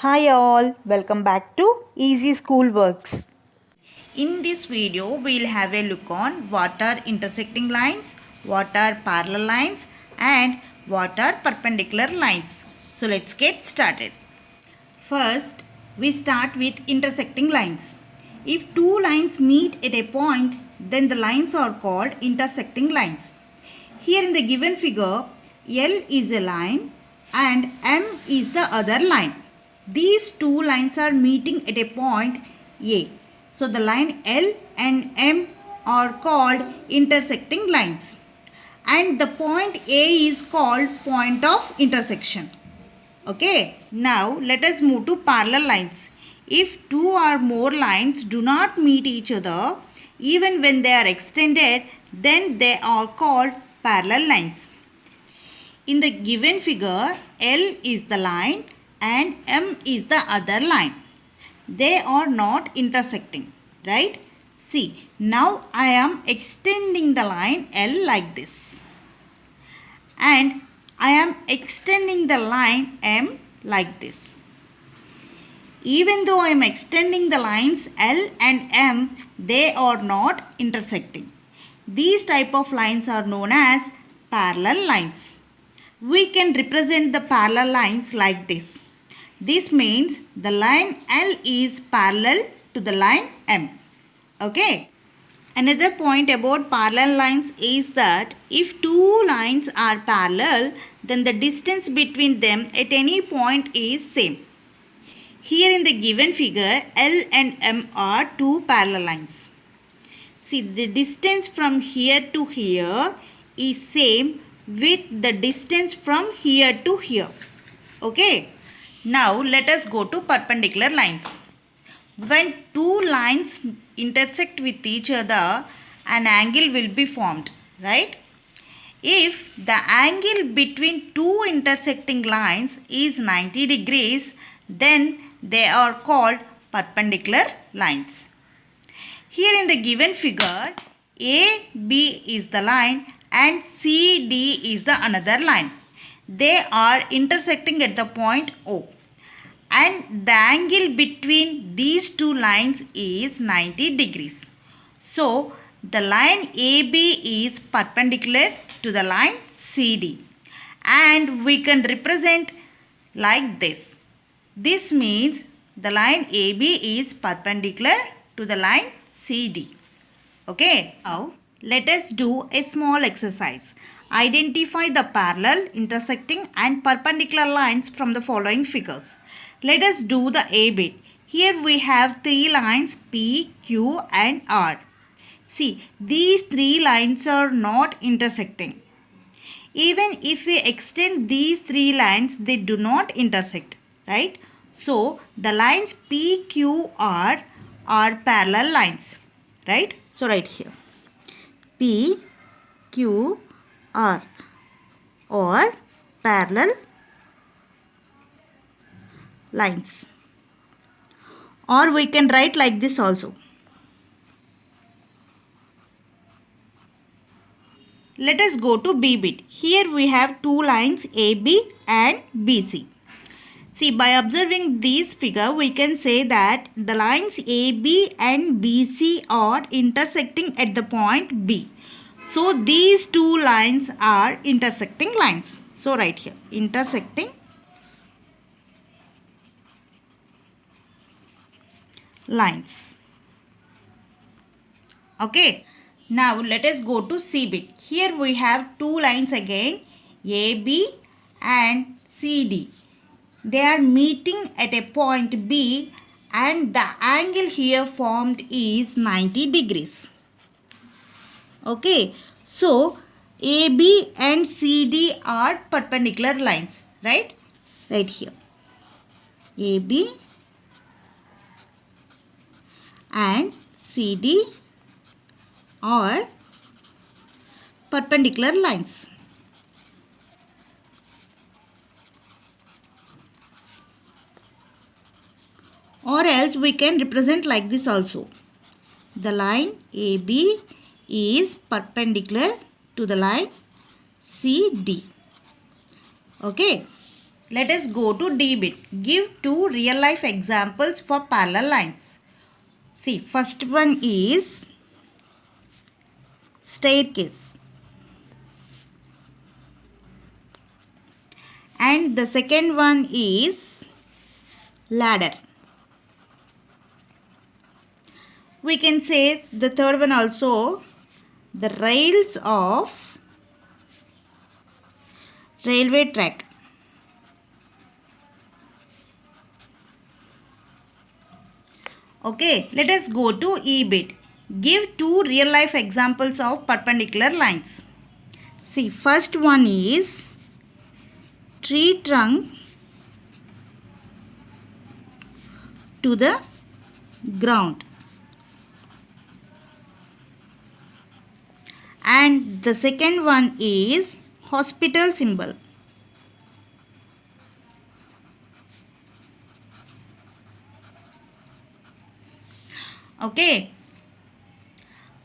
Hi all, welcome back to Easy School Works. In this video, we'll have a look on what are intersecting lines, what are parallel lines and what are perpendicular lines. So let's get started. First, we start with intersecting lines. If two lines meet at a point, then the lines are called intersecting lines. Here in the given figure, L is a line and M is the other line. These two lines are meeting at a point A. So the line L and M are called intersecting lines. And the point A is called point of intersection. Okay, now let us move to parallel lines. If two or more lines do not meet each other, even when they are extended, then they are called parallel lines. In the given figure, L is the line and M is the other line. They are not intersecting, right? See, now I am extending the line L like this. And I am extending the line M like this. Even though I am extending the lines L and M, they are not intersecting. These type of lines are known as parallel lines. We can represent the parallel lines like this. This means the line L is parallel to the line M. Okay. Another point about parallel lines is that if two lines are parallel, then the distance between them at any point is same. Here in the given figure, L and M are two parallel lines. See, the distance from here to here is same with the distance from here to here. Okay. Now let us go to perpendicular lines. When two lines intersect with each other, an angle will be formed, right? If the angle between two intersecting lines is 90 degrees, then they are called perpendicular lines. Here in the given figure, AB is the line and CD is the another line. They are intersecting at the point O. And the angle between these two lines is 90 degrees. So, the line AB is perpendicular to the line CD. And we can represent like this. This means the line AB is perpendicular to the line CD. Okay. Now, let us do a small exercise. Identify the parallel, intersecting and perpendicular lines from the following figures. Let us do the A bit. Here we have three lines P, Q and R. See, these three lines are not intersecting. Even if we extend these three lines, they do not intersect, right? So, the lines P, Q, R are parallel lines, right? So, right here. P, Q, R or parallel lines. Or we can write like this also. Let us go to B bit. Here we have two lines AB and BC. See, by observing this figure, we can say that the lines AB and BC are intersecting at the point B. So, these two lines are intersecting lines. So, right here, intersecting lines. Okay. Now, let us go to C bit. Here we have two lines again, AB and CD. They are meeting at a point B and the angle here formed is 90 degrees. Okay. So, AB and CD are perpendicular lines, right? Right here. AB and CD are perpendicular lines. Or else we can represent like this also. The line AB is perpendicular to the line CD. Okay. Let us go to D bit. Give two real life examples for parallel lines. See, first one is staircase. And the second one is ladder. We can say the third one also, the rails of railway track. Okay, let us go to E bit. Give two real life examples of perpendicular lines. See, first one is tree trunk to the ground. And the second one is hospital symbol. Okay,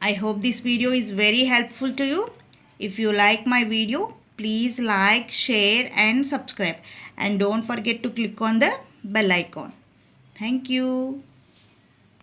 I hope this video is very helpful to you. If you like my video, please like, share and subscribe. And don't forget to click on the bell icon. Thank you.